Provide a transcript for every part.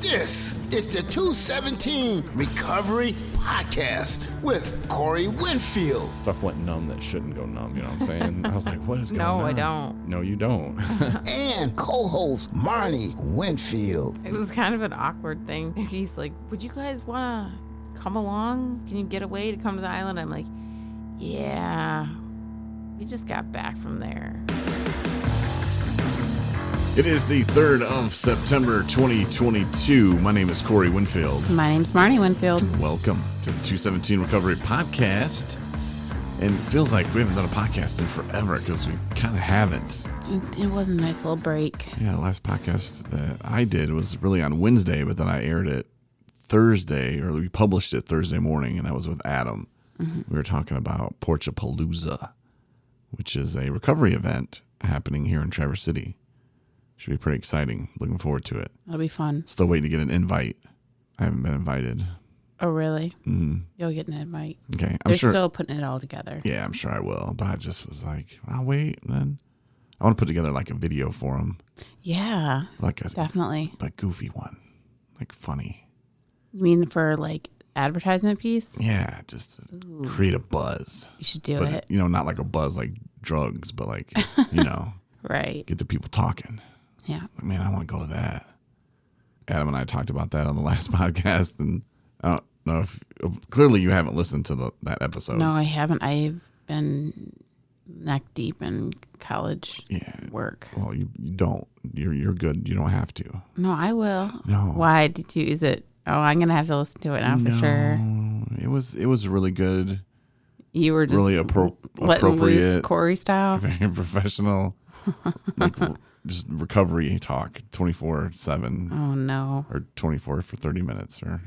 This is the 217 Recovery Podcast with Corey Winfield. Stuff went numb that shouldn't go numb, you know what I'm saying? I was like, what is going on? No, I don't. No, you don't. And co-host Marnie Winfield. It was kind of an awkward thing. He's like, would you guys want to come along? Can you get away to come to the island? I'm like, yeah, we just got back from there. It is the 3rd of September, 2022. My name is Corey Winfield. My name's Marnie Winfield. Welcome to the 217 Recovery Podcast. And it feels like we haven't done a podcast in forever because we kind of haven't. It was a nice little break. Yeah, the last podcast that I did was really on Wednesday, but then I aired it Thursday, or we published it Thursday morning, and that was with Adam. Mm-hmm. We were talking about Porchapalooza, which is a recovery event happening here in Traverse City. Should be pretty exciting. Looking forward to it. It'll be fun. Still waiting to get an invite. I haven't been invited. Oh, really? Mm-hmm. You'll get an invite. Okay. They're still putting it all together. Yeah, I'm sure I will. But I just was like, I'll wait. And then I want to put together like a video for them. Yeah, like a definitely. Like goofy one. Like funny. You mean for like advertisement piece? Yeah, just to create a buzz. You should do it. You know, not like a buzz like drugs, but like, you know. Right. Get the people talking. Yeah. Like, man, I want to go to that. Adam and I talked about that on the last podcast, and I don't know if clearly you haven't listened to that episode. No, I haven't. I've been neck deep in college work. Well, you don't. You're good. You don't have to. No, I will. No. Why did you? Is it? Oh, I'm gonna have to listen to it now for sure. It was really good. You were just really letting loose Corey style. Very professional. Like just recovery talk 24/7. Oh no. Or 24 for 30 minutes or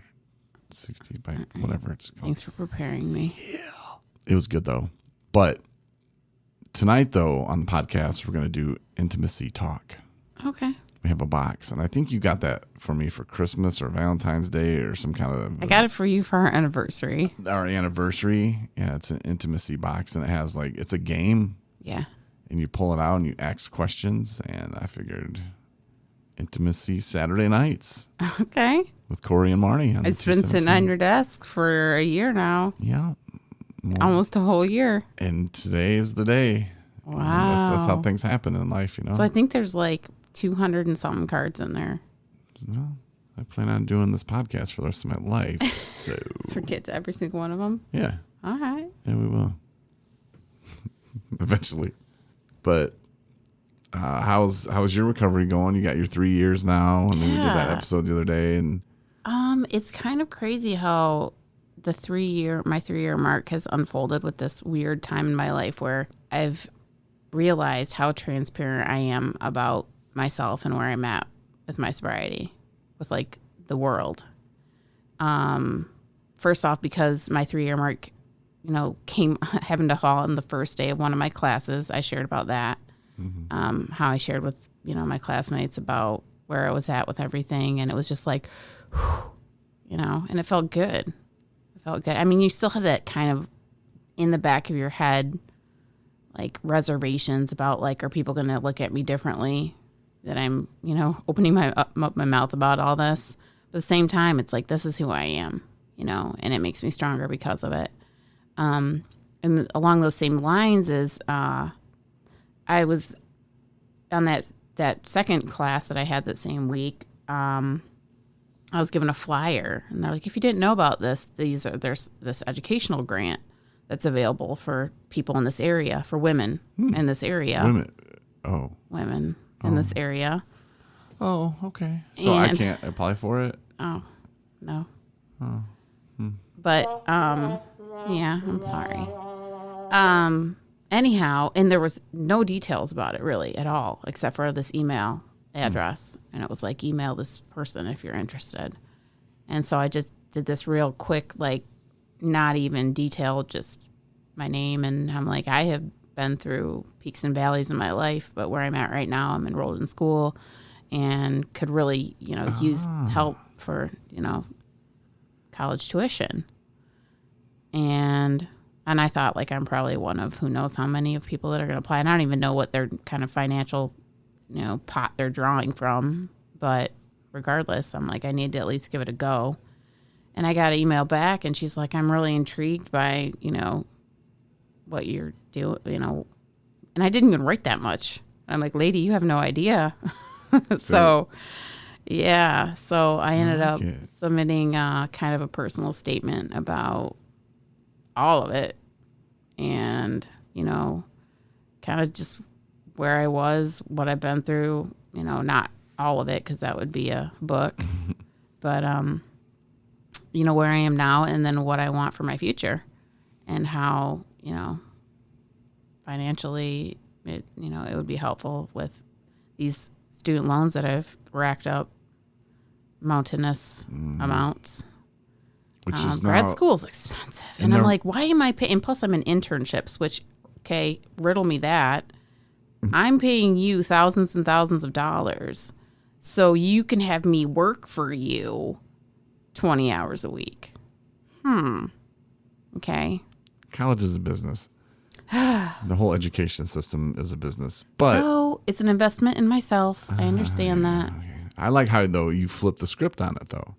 60 by whatever it's called. Thanks for preparing me. Yeah. It was good though. But tonight though on the podcast we're going to do intimacy talk. Okay. We have a box, and I think you got that for me for Christmas or Valentine's Day or some kind of... I got it for you for our anniversary. Our anniversary. Yeah, it's an intimacy box, and it has like, it's a game. Yeah. And you pull it out and you ask questions, and I figured intimacy Saturday nights. Okay. With Corey and Marnie. It's been sitting on your desk for a year now. Yeah. Well, almost a whole year. And today is the day. Wow. That's how things happen in life, you know? So I think there's like 200 and something cards in there. Well, I plan on doing this podcast for the rest of my life, so... Forget to every single one of them? Yeah. All right. Yeah, we will. Eventually. But how's your recovery going? You got your 3 years now, and then we did that episode the other day, and it's kind of crazy how my 3-year mark has unfolded with this weird time in my life where I've realized how transparent I am about myself and where I'm at with my sobriety, with like the world. First off, because my 3-year mark, you know, happened to fall on the first day of one of my classes. I shared about that. Mm-hmm. How I shared with, you know, my classmates about where I was at with everything. And it was just like, whew, you know, and it felt good. It felt good. I mean, you still have that kind of in the back of your head, like reservations about like, are people going to look at me differently that I'm, you know, opening up my mouth about all this. But at the same time, it's like, this is who I am, you know, and it makes me stronger because of it. And along those same lines is I was on that second class that I had that same week. I was given a flyer, and they're like, if you didn't know about this, there's this educational grant that's available for people in this area, for women in this area. Women in this area. Oh, okay. So I can't apply for it? Oh, no. Oh. But, yeah, I'm sorry. Anyhow, and there was no details about it really at all, except for this email address. And it was like, email this person if you're interested. And so I just did this real quick, like, not even detailed, just my name. And I'm like, I have been through peaks and valleys in my life, but where I'm at right now, I'm enrolled in school and could really, you know, use help for, you know, college tuition. And I thought, like, I'm probably one of who knows how many of people that are going to apply. And I don't even know what their kind of financial, you know, pot they're drawing from. But regardless. I'm like, I need to at least give it a go. And I got an email back, and she's like, I'm really intrigued by, what you're doing, and I didn't even write that much. I'm like, lady, you have no idea. So I ended up submitting kind of a personal statement about all of it, and, kind of just where I was, what I've been through, not all of it, because that would be a book, but, where I am now, and then what I want for my future, and how, financially it would be helpful with these student loans that I've racked up mountainous amounts. Which is grad school's expensive. And I'm like, why am I paying? And plus I'm in internships, which, okay, riddle me that. I'm paying you thousands and thousands of dollars so you can have me work for you 20 hours a week. Okay. College is a business. The whole education system is a business. But so it's an investment in myself. I understand that. Okay. I like how, though, you flip the script on it, though.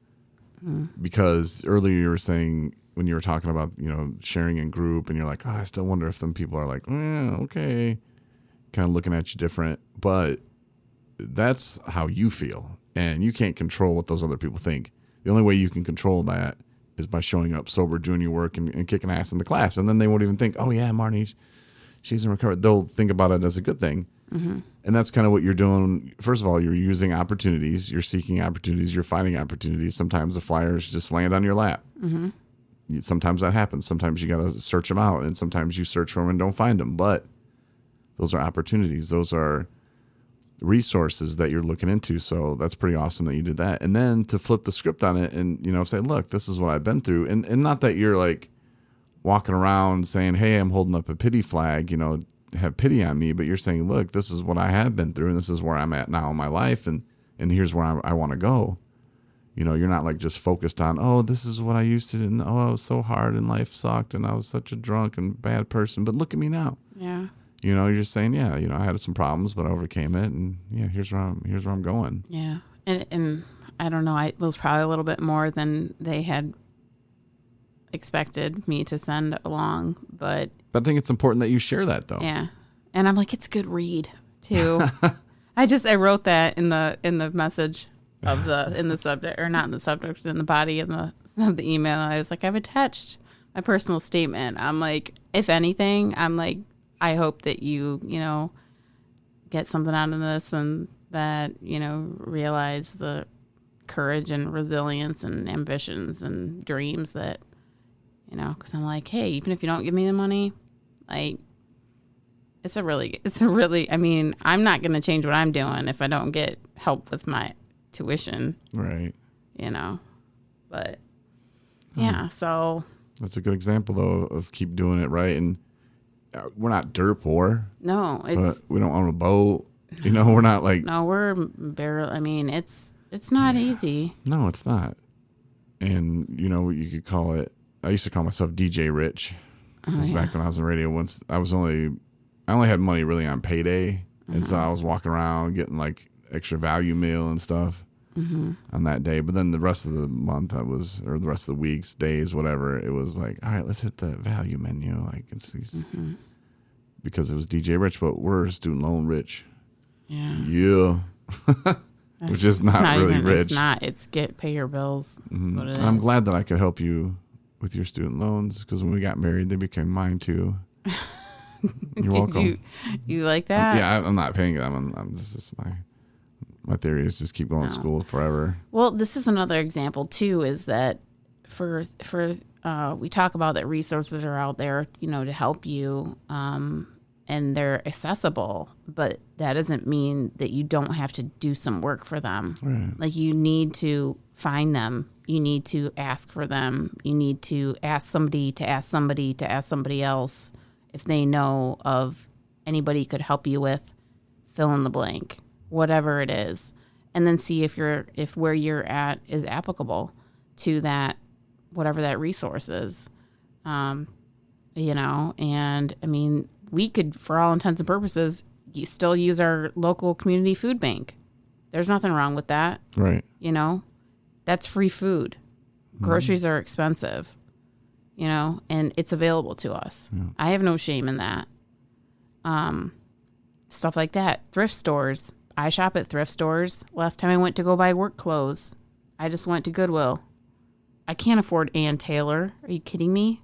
Because earlier you were saying, when you were talking about, sharing in group, and you're like, I still wonder if them people are like, okay, kind of looking at you different. But that's how you feel. And you can't control what those other people think. The only way you can control that is by showing up sober, doing your work, and kicking ass in the class. And then they won't even think, oh, yeah, Marnie, she's in recovery. They'll think about it as a good thing. And that's kind of what you're doing. First of all, you're using opportunities. You're seeking opportunities. You're finding opportunities. Sometimes the flyers just land on your lap. Sometimes that happens. Sometimes you got to search them out. And sometimes you search for them and don't find them. But those are opportunities. Those are resources that you're looking into. So that's pretty awesome that you did that. And then to flip the script on it and, say, look, this is what I've been through. And not that you're like walking around saying, hey, I'm holding up a pity flag, have pity on me, but you're saying, look, this is what I have been through, and this is where I'm at now in my life, and here's where I want to go. You're not like just focused on, oh, this is what I used to do, and oh, I was so hard and life sucked and I was such a drunk and bad person, but look at me now. Yeah. You're just saying, yeah, I had some problems, but I overcame it, and yeah, here's where I'm going. Yeah. And I don't know, it was probably a little bit more than they had expected me to send along, but I think it's important that you share that, though. Yeah. And I'm like, it's a good read too. I wrote that in the message of in the subject, or not in the subject, in the body of the email. I was like, I've attached my personal statement. I'm like, if anything, I'm like, I hope that you get something out of this, and that, realize the courage and resilience and ambitions and dreams that, because I'm like, hey, even if you don't give me the money, like, it's a really, I mean, I'm not going to change what I'm doing if I don't get help with my tuition. Right. But yeah, so. That's a good example, though, of keep doing it right. And we're not dirt poor. No, but we don't own a boat. We're not like. No, we're barely, I mean, it's not easy. No, it's not. And, you could call it, I used to call myself DJ Rich. Because back when I was in radio, once I only had money really on payday. And so I was walking around getting like extra value meal and stuff on that day. But then the rest of the month or the rest of the weeks, days, whatever, it was like, all right, let's hit the value menu. Like it's because it was DJ Rich, but we're student loan rich. Yeah. Yeah. Which is not really even, rich. It's not. It's pay your bills. What it is. I'm glad that I could help you with your student loans, because when we got married, they became mine too. You're welcome. You like that? Yeah, I'm not paying them. This is my theory is just keep going to school forever. Well, this is another example too. Is that for we talk about that resources are out there, to help you, and they're accessible, but that doesn't mean that you don't have to do some work for them. Right. Like you need to find them. You need to ask for them. You need to ask somebody to ask somebody to ask somebody else if they know of anybody could help you with fill in the blank, whatever it is, and then see if where you're at is applicable to that, whatever that resource is. And I mean, we could, for all intents and purposes, still use our local community food bank. There's nothing wrong with that. Right. You know, that's free food. Groceries are expensive, you know, and it's available to us. Yeah. I have no shame in that. Stuff like that. Thrift stores. I shop at thrift stores. Last time I went to go buy work clothes, I just went to Goodwill. I can't afford Ann Taylor. Are you kidding me?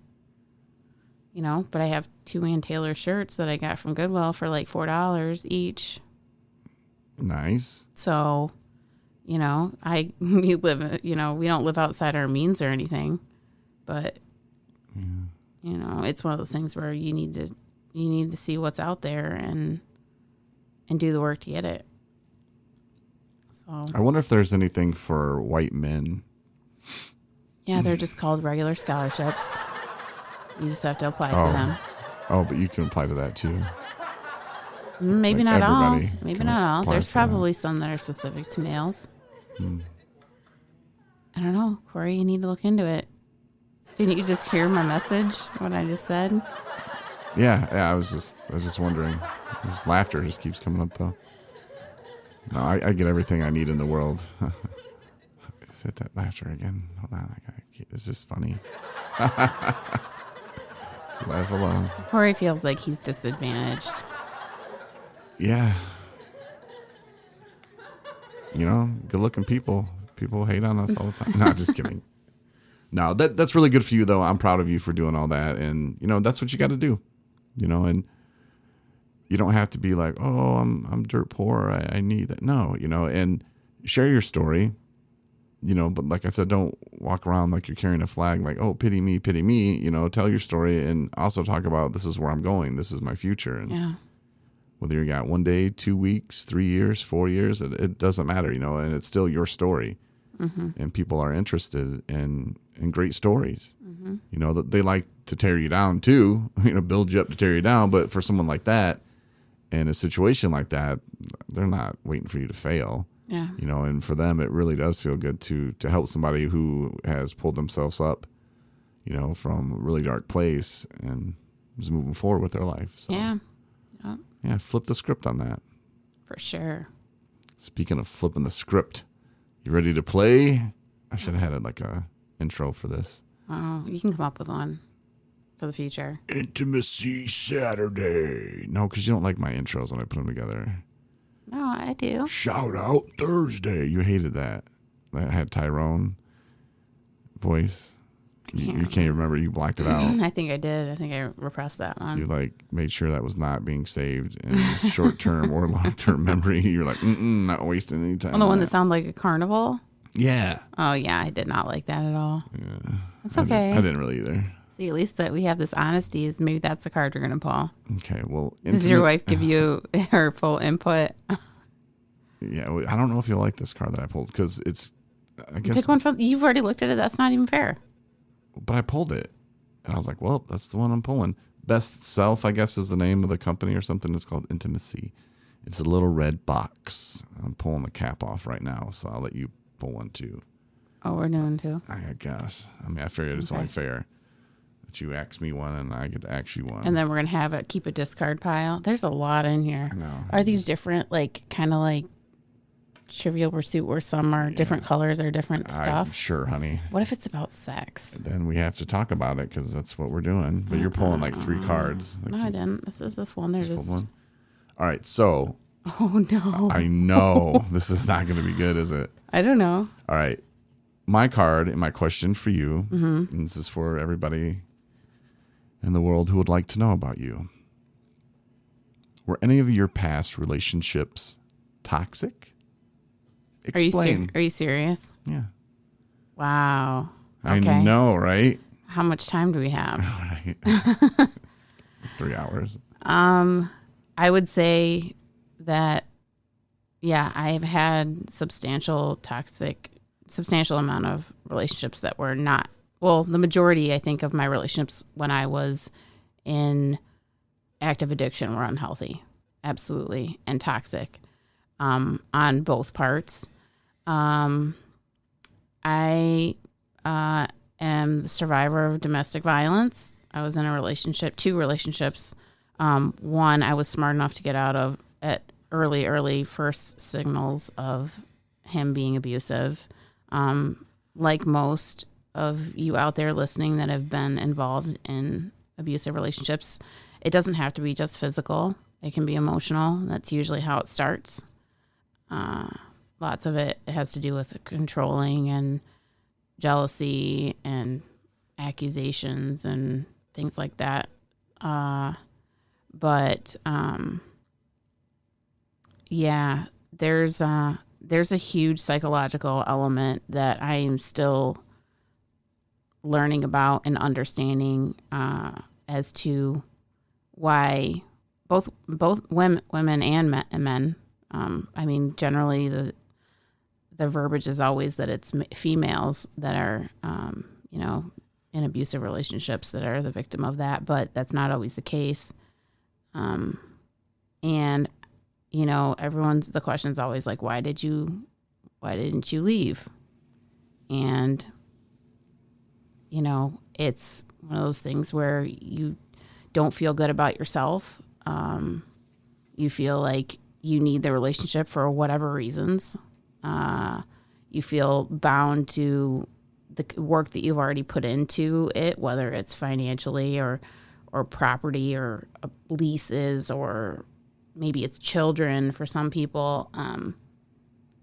You know, but I have 2 Ann Taylor shirts that I got from Goodwill for like $4 each. Nice. So, you know, we don't live outside our means or anything, but you know, it's one of those things where you need to see what's out there and do the work to get it. So I wonder if there's anything for white men. Yeah, they're just called regular scholarships. You just have to apply to them. Oh, but you can apply to that too. Maybe like not all. everybody Maybe can not all. apply There's for probably some that are specific to males. I don't know, Corey. You need to look into it. Didn't you just hear my message? What I just said? Yeah. I was just wondering. This laughter just keeps coming up though. No, I get everything I need in the world. Is it that laughter again? Hold on. Is this funny? Just laugh alone. Corey feels like he's disadvantaged. Yeah. You know, good-looking people. People hate on us all the time. No, just kidding. No, that's really good for you, though. I'm proud of you for doing all that. And, you know, that's what you got to do. You know, and you don't have to be like, oh, I'm dirt poor. I need that. No, you know, and share your story. You know, but like I said, don't walk around like you're carrying a flag like, oh, pity me, pity me. You know, tell your story and also talk about this is where I'm going. This is my future. And whether you got 1 day, 2 weeks, 3 years, 4 years, it doesn't matter, you know, and it's still your story. And people are interested in great stories. You know, they like to tear you down too, you know, build you up to tear you down. But for someone like that, in a situation like that, they're not waiting for you to fail. Yeah. You know, and for them, it really does feel good to help somebody who has pulled themselves up, you know, from a really dark place and is moving forward with their life. So, yeah, flip the script on that. For sure. Speaking of flipping the script, you ready to play? I should have had like a intro for this. Oh, you can come up with one for the future. Intimacy Saturday. No, because you don't like my intros when I put them together. No, I do. Shout out Thursday. You hated that. That had Tyrone voice. You can't remember. You blacked it out. I think I did. I think I repressed that one. You like made sure that was not being saved in short-term or long-term memory. You're like, not wasting any time. Oh, the one that sounded like a carnival? Yeah. Oh, yeah. I did not like that at all. Yeah. It's okay. I didn't really either. See, at least that we have this honesty is maybe that's the card you're going to pull. Okay, well. Does your wife give you her full input? Yeah, I don't know if you'll like this card that I pulled because it's, I guess. Pick one from, you've already looked at it. That's not even fair. But I pulled it. And I was like, well, that's the one I'm pulling. Best Self, I guess, is the name of the company or something. It's called Intimacy. It's a little red box. I'm pulling the cap off right now, so I'll let you pull one too. Oh, we're doing two? I guess. I mean, I figured it's only fair that you ask me one and I get to ask you one. And then we're going to keep a discard pile. There's a lot in here. I know. Are these different, like, kind of like Trivial Pursuit where some are different colors or different stuff? I'm sure, honey. What if it's about sex? Then we have to talk about it because that's what we're doing. But you're pulling like 3 cards. No, I didn't. This is this one. There's just one. All right, so. Oh, no. I know. This is not going to be good, is it? I don't know. All right. My card and my question for you, and this is for everybody in the world who would like to know about you. Were any of your past relationships toxic? Explain. Are you serious? Yeah. Wow. I know, right? How much time do we have? Right. 3 hours. I would say that, yeah, I've had substantial amount of relationships that were not, well, the majority, I think, of my relationships when I was in active addiction were unhealthy. Absolutely. And toxic on both parts. I am the survivor of domestic violence. I was in a relationship, 2 relationships. One I was smart enough to get out of at early first signals of him being abusive. Like most of you out there listening that have been involved in abusive relationships, it doesn't have to be just physical. It can be emotional. That's usually how it starts. Lots of it has to do with controlling and jealousy and accusations and things like that. But there's a huge psychological element that I am still learning about and understanding as to why both women and men. I mean, generally the verbiage is always that it's females that are, in abusive relationships that are the victim of that, but that's not always the case. And the question's always like, why didn't you leave? And, it's one of those things where you don't feel good about yourself. You feel like you need the relationship for whatever reasons. You feel bound to the work that you've already put into it, whether it's financially or property or leases, or maybe it's children for some people, and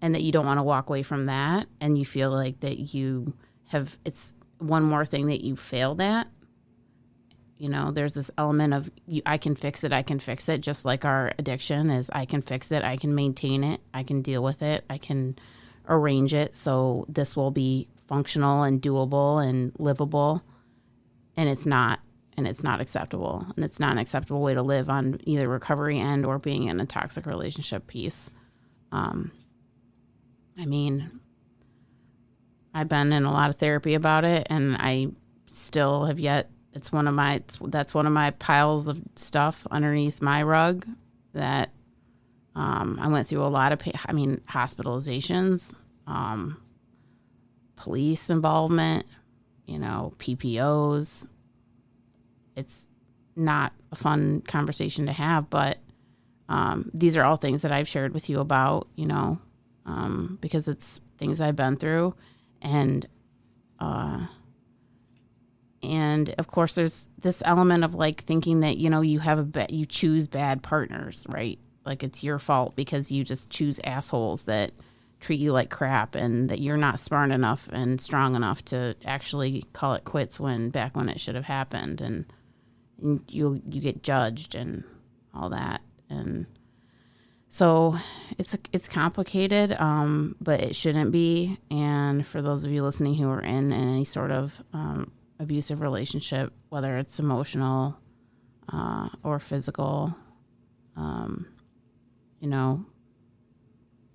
that you don't want to walk away from that. And you feel like that it's one more thing that you failed at. There's this element of I can fix it, just like our addiction is. I can fix it, I can maintain it, I can deal with it, I can arrange it so this will be functional and doable and livable. And it's not acceptable. And it's not an acceptable way to live on either recovery end or being in a toxic relationship piece. I've been in a lot of therapy about it, and I still have yet. That's one of my piles of stuff underneath my rug that I went through a lot of hospitalizations, police involvement, PPOs. It's not a fun conversation to have, but these are all things that I've shared with you about, because it's things I've been through. And of course, there's this element of like thinking that, you choose bad partners, right? Like it's your fault because you just choose assholes that treat you like crap, and that you're not smart enough and strong enough to actually call it quits back when it should have happened. And you get judged and all that. And so it's complicated, but it shouldn't be. And for those of you listening who are in any sort of abusive relationship, whether it's emotional or physical,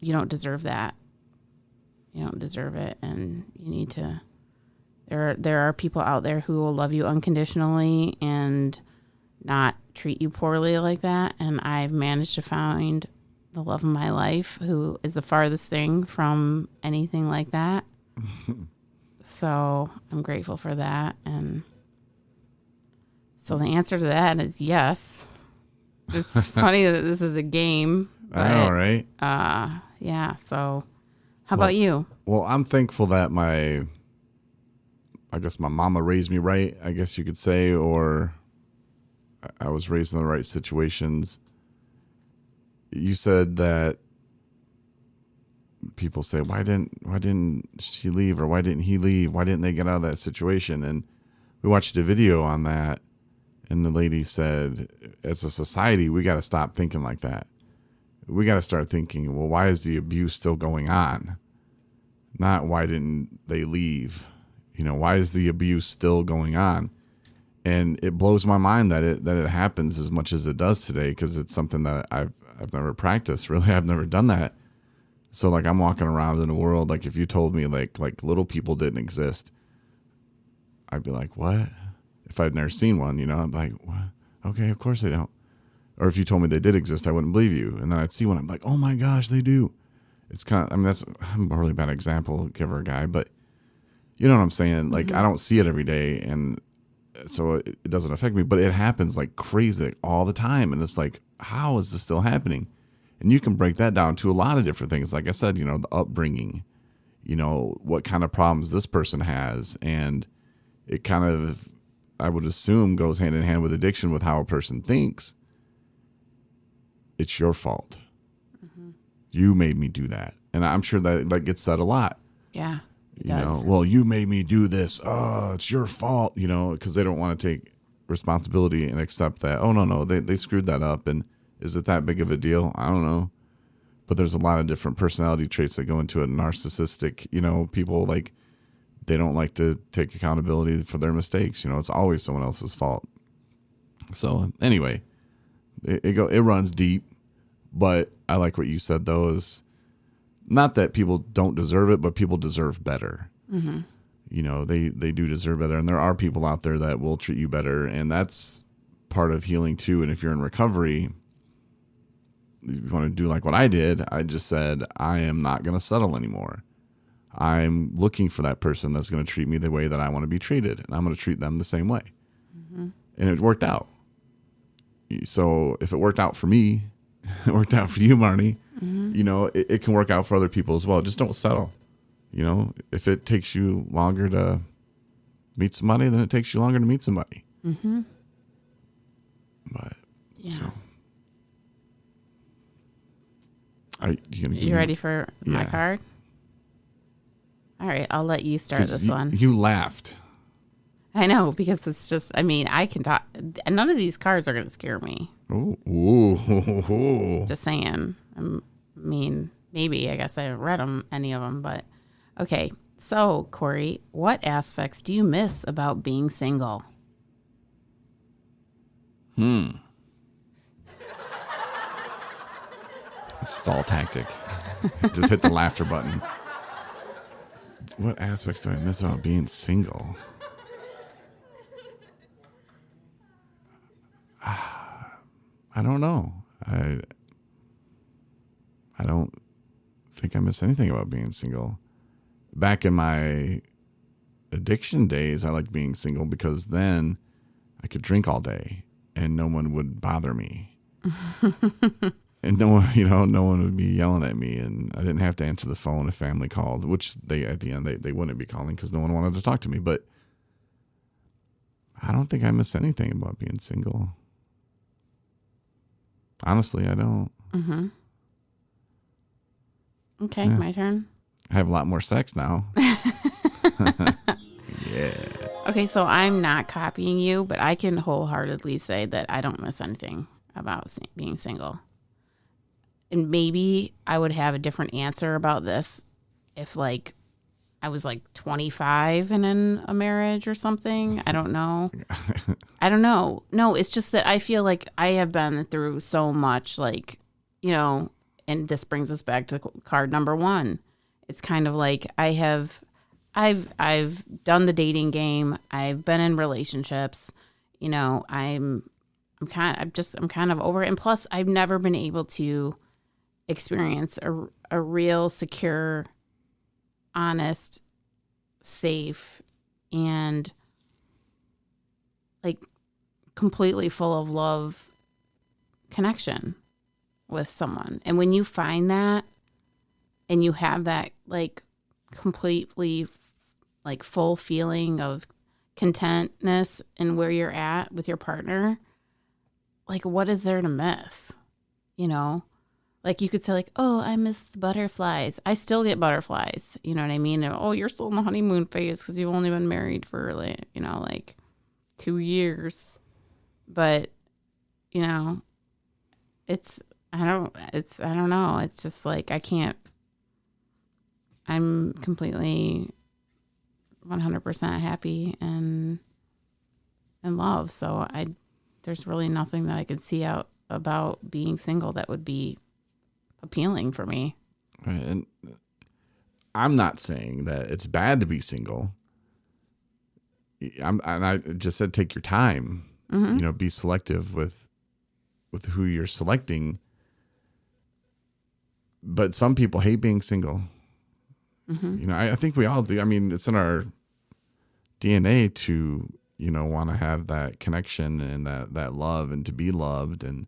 you don't deserve that. You don't deserve it, and you need to. There are people out there who will love you unconditionally and not treat you poorly like that. And I've managed to find the love of my life who is the farthest thing from anything like that. So I'm grateful for that. And so the answer to that is yes. It's funny that this is a game. But, I know, right? Yeah. So how about you? Well, I'm thankful that my mama raised me right, I guess you could say, or I was raised in the right situations. You said that people say, why didn't she leave, or why didn't he leave? Why didn't they get out of that situation? And we watched a video on that, and the lady said, as a society, we got to stop thinking like that. We got to start thinking, well, why is the abuse still going on? Not why didn't they leave? Why is the abuse still going on? And it blows my mind that it happens as much as it does today, because it's something that I've never practiced. Really, I've never done that. So like I'm walking around in the world, like if you told me like little people didn't exist, I'd be like, what? If I'd never seen one, I'm like, what? Okay, of course they don't. Or if you told me they did exist, I wouldn't believe you. And then I'd see one, I'm like, oh my gosh, they do. It's I'm a really bad example giver guy, but you know what I'm saying? Like, I don't see it every day, and so it doesn't affect me, but it happens like crazy, like, all the time. And it's like, how is this still happening? And you can break that down to a lot of different things. Like I said, the upbringing, what kind of problems this person has. And it kind of, I would assume, goes hand in hand with addiction, with how a person thinks. It's your fault. Mm-hmm. You made me do that. And I'm sure that gets said a lot. Yeah. Well, you made me do this. Oh, it's your fault, because they don't want to take responsibility and accept that. Oh, no, they screwed that up. And is it that big of a deal? I don't know. But there's a lot of different personality traits that go into it. Narcissistic, people, like, they don't like to take accountability for their mistakes. It's always someone else's fault. So anyway, it runs deep. But I like what you said, though, is not that people don't deserve it, but people deserve better. Mm-hmm. They do deserve better. And there are people out there that will treat you better. And that's part of healing, too. And if you're in recovery, if you want to do like what I did, I just said, I am not going to settle anymore. I'm looking for that person that's going to treat me the way that I want to be treated. And I'm going to treat them the same way. Mm-hmm. And it worked out. So if it worked out for me, it worked out for you, Marnie. Mm-hmm. It can work out for other people as well. Just don't settle. If it takes you longer to meet somebody, then it takes you longer to meet somebody. Mm-hmm. But yeah. So, are you ready for my card? All right, I'll let you start this one. You laughed. I know, because it's just, I can talk. None of these cards are going to scare me. Ooh. Just saying. Maybe, I guess I haven't read any of them, but okay. So, Corey, what aspects do you miss about being single? It's a stall tactic. Just hit the laughter button. What aspects do I miss about being single? I don't know. I don't think I miss anything about being single. Back in my addiction days, I liked being single because then I could drink all day and no one would bother me. And no one would be yelling at me, and I didn't have to answer the phone if family called, which at the end they wouldn't be calling because no one wanted to talk to me. But I don't think I miss anything about being single. Honestly, I don't. Mm-hmm. Okay, my turn. I have a lot more sex now. Yeah. Okay, so I'm not copying you, but I can wholeheartedly say that I don't miss anything about being single. And maybe I would have a different answer about this if, like, I was, like, 25 and in a marriage or something. I don't know. No, it's just that I feel like I have been through so much, like, and this brings us back to card number 1. It's kind of like I've done the dating game. I've been in relationships. I'm kind of over it. And plus, I've never been able to experience a real secure, honest, safe, and like completely full of love connection with someone. And when you find that and you have that like completely like full feeling of contentness in where you're at with your partner, like what is there to miss? Like you could say like, oh, I miss the butterflies. I still get butterflies. You know what I mean? And, oh, you're still in the honeymoon phase because you've only been married for like 2 years. But, I don't know. It's just like, I'm completely 100% happy and in love. So there's really nothing that I could see out about being single that would be appealing for me. Right. And I'm not saying that it's bad to be single. And I just said take your time. Mm-hmm. Be selective with who you're selecting. But some people hate being single. Mm-hmm. I think we all do. I mean, it's in our DNA to want to have that connection and that love and to be loved, and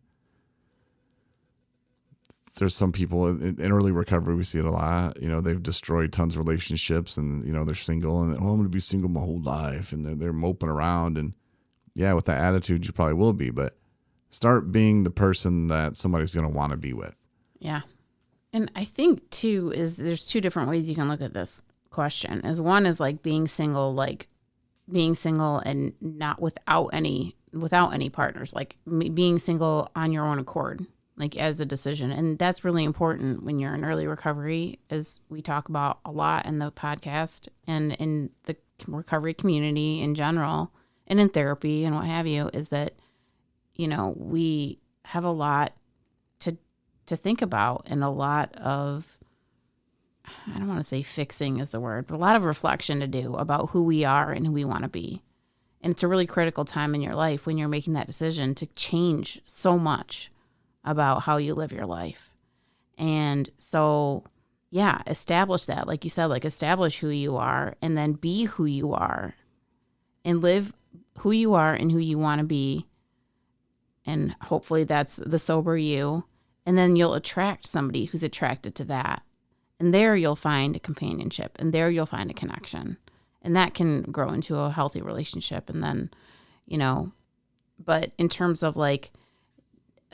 there's some people in early recovery, we see it a lot. They've destroyed tons of relationships, and they're single, and I'm going to be single my whole life, and they're moping around, and yeah, with that attitude, you probably will be, but start being the person that somebody's going to want to be with. Yeah. And I think too is there's two different ways you can look at this question. One is like being single and not without any partners, like being single on your own accord, like as a decision. And that's really important when you're in early recovery, as we talk about a lot in the podcast and in the recovery community in general and in therapy and what have you, is that, we have a lot to think about and a lot of, I don't want to say fixing is the word, but a lot of reflection to do about who we are and who we want to be. And it's a really critical time in your life when you're making that decision to change so much about how you live your life. And so, yeah, establish that, like you said, like establish who you are and then be who you are and live who you are and who you want to be. And hopefully that's the sober you. And then you'll attract somebody who's attracted to that. And there you'll find a companionship, and there you'll find a connection. And that can grow into a healthy relationship. And then, but in terms of like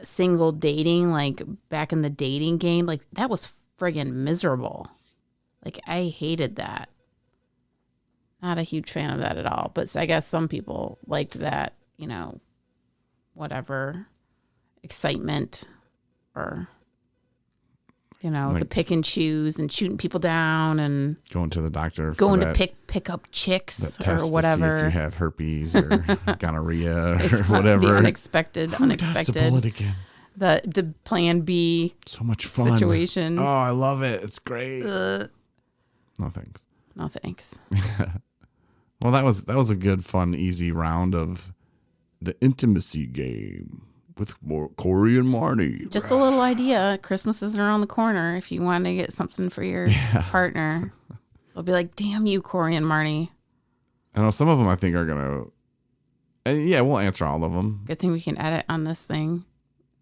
single dating, like back in the dating game, like that was friggin' miserable. Like I hated that. Not a huge fan of that at all. But I guess some people liked that, whatever excitement or, like the pick and choose and shooting people down and going to the doctor, going to pick up chicks or whatever. To see if you have herpes or gonorrhea or whatever. The unexpected. That's the bullet again. The plan B. So much fun situation. Oh, I love it. It's great. No thanks. No thanks. Well, that was a good, fun, easy round of the intimacy game with Corey and Marnie. Just a little idea. Christmas is around the corner. If you want to get something for your partner, they'll be like, damn you, Corey and Marnie. I know some of them I think are going to, yeah, we'll answer all of them. Good thing we can edit on this thing.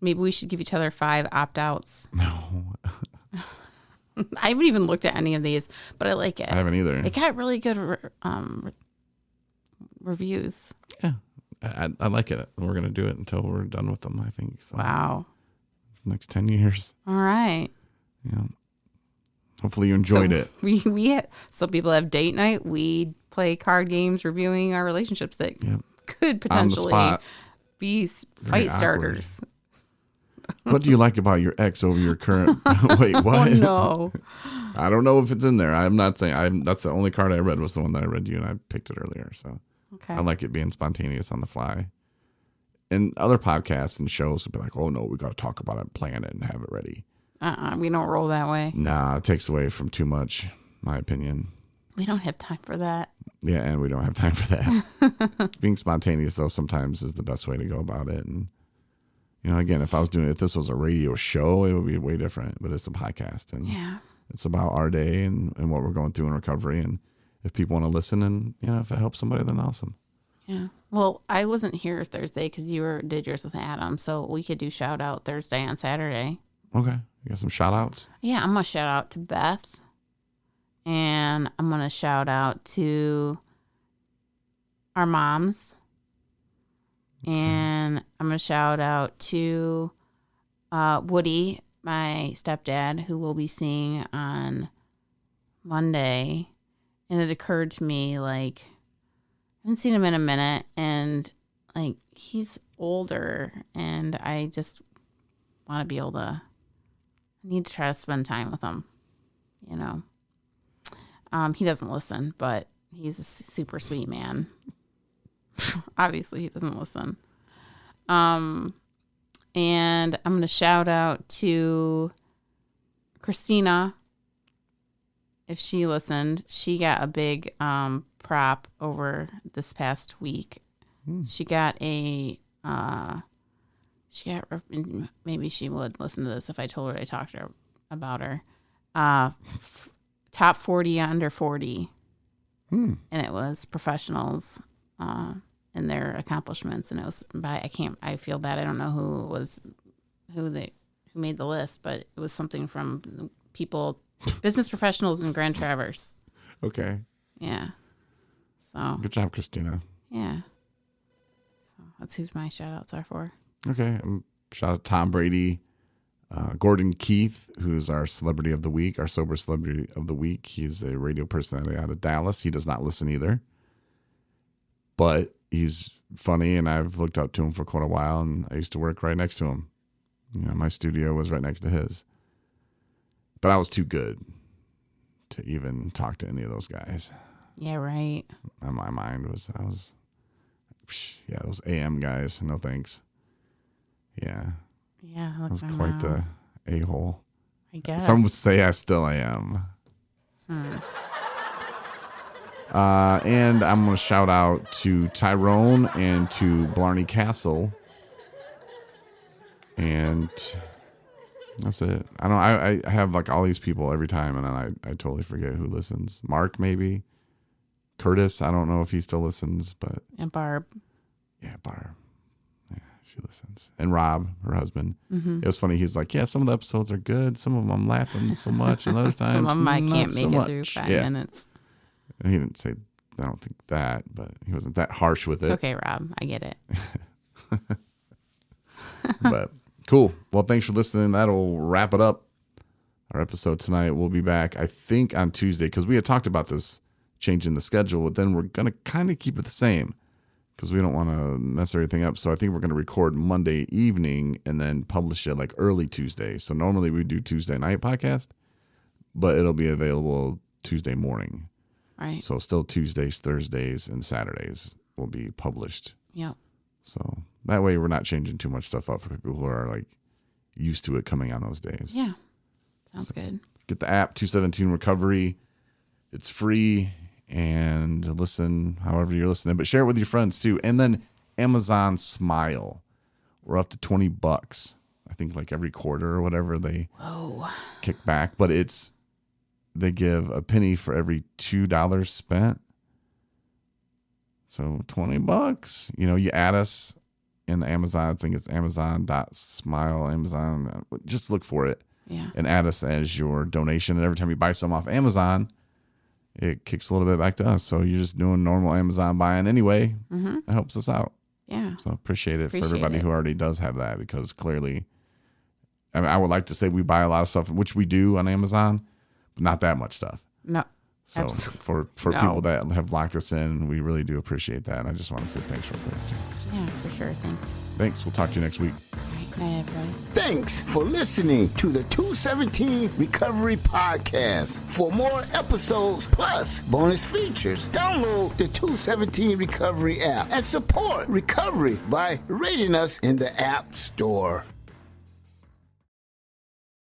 Maybe we should give each other 5 opt-outs. No. I haven't even looked at any of these, but I like it. I haven't either. It got really good reviews. Yeah. I like it. We're going to do it until we're done with them, I think. So. Wow. Next 10 years. All right. Yeah. Hopefully you enjoyed it. So people have date night. We play card games reviewing our relationships that could potentially be fight starters. What do you like about your ex over your current? Wait, what? Oh, no. I don't know if it's in there. I'm not saying. That's the only card I read was the one that I read you, and I picked it earlier. So okay. I like it being spontaneous on the fly. And other podcasts and shows would be like, oh no, we got to talk about it, plan it, and have it ready. We don't roll that way. Nah, it takes away from too much, my opinion. We don't have time for that. Yeah, and we don't have time for that. Being spontaneous, though, sometimes is the best way to go about it. And, again, if this was a radio show, it would be way different. But it's a podcast. And it's about our day and what we're going through in recovery. And if people want to listen and, if it helps somebody, then awesome. Yeah. Well, I wasn't here Thursday because you did yours with Adam. So we could do shout out Thursday on Saturday. Okay. You got some shout outs? Yeah, I'm going to shout out to Beth. And I'm going to shout out to our moms. Okay. And I'm going to shout out to Woody, my stepdad, who we'll be seeing on Monday. And it occurred to me, I haven't seen him in a minute. And, he's older. And I just want to be able to, I need to try to spend time with him, He doesn't listen, but he's a super sweet man. Obviously, he doesn't listen. And I'm going to shout out to Christina. If she listened, she got a big prop over this past week. She got maybe she would listen to this if I told her I talked to her about her. Top 40 under 40. And it was professionals and their accomplishments. And it was I feel bad. I don't know who who made the list, but it was something from people, business professionals in Grand Traverse. Okay. Yeah. So Good job, Christina. yeah. So that's who's my shout outs are for. Okay. Shout out Tom Brady, Gordon Keith, who's our celebrity of the week, our sober celebrity of the week. He's a radio personality out of Dallas. He does not listen either, but he's funny, and I've looked up to him for quite a while, and I used to work right next to him. My studio was right next to his, but I was too good to even talk to any of those guys. Yeah, right. And my mind was, those AM guys, no thanks. Yeah. Yeah. I was quite the a-hole. I guess. Some would say I still am. And I'm going to shout out to Tyrone and to Blarney Castle. And that's it. I have like all these people every time, and then I totally forget who listens. Mark, maybe. Curtis, I don't know if he still listens, but. And Barb. Yeah, Barb. Yeah, she listens. And Rob, her husband. Mm-hmm. It was funny. He's like, yeah, some of the episodes are good. Some of them I'm laughing so much, and other times Some of them I can't make so it through 5 minutes. And he didn't say, I don't think that, but he wasn't that harsh with it. It's okay, Rob. I get it. But cool. Well, thanks for listening. That'll wrap it up. Our episode tonight. We'll be back, I think, on Tuesday, because we had talked about this changing the schedule, but then we're going to kind of keep it the same because we don't want to mess everything up. So I think we're going to record Monday evening and then publish it like early Tuesday. So normally we do Tuesday night podcast, but it'll be available Tuesday morning. Right. So still Tuesdays, Thursdays, and Saturdays will be published. Yep. So that way we're not changing too much stuff up for people who are like used to it coming on those days. Yeah. Sounds good. Get the app, 217 Recovery. It's free, and listen however you're listening, but share it with your friends too. And then Amazon Smile. We're up to $20. I think like every quarter or whatever they kick back, but they give a penny for every $2 spent. So $20. You add us in the Amazon. I think it's Amazon.smile. Amazon. Just look for it. Yeah. And add us as your donation. And every time you buy something off Amazon, it kicks a little bit back to us. So you're just doing normal Amazon buying anyway. Mm-hmm. It helps us out. Yeah. So appreciate it for everybody who already does have that, because clearly, I would like to say we buy a lot of stuff, which we do on Amazon, but not that much stuff. No. So for people that have locked us in, we really do appreciate that. And I just want to say thanks real quick. Yeah, for sure. Thanks. Thanks. We'll talk to you next week. Good night, everybody. Thanks for listening to the 217 Recovery Podcast. For more episodes plus bonus features, download the 217 Recovery app and support recovery by rating us in the App Store.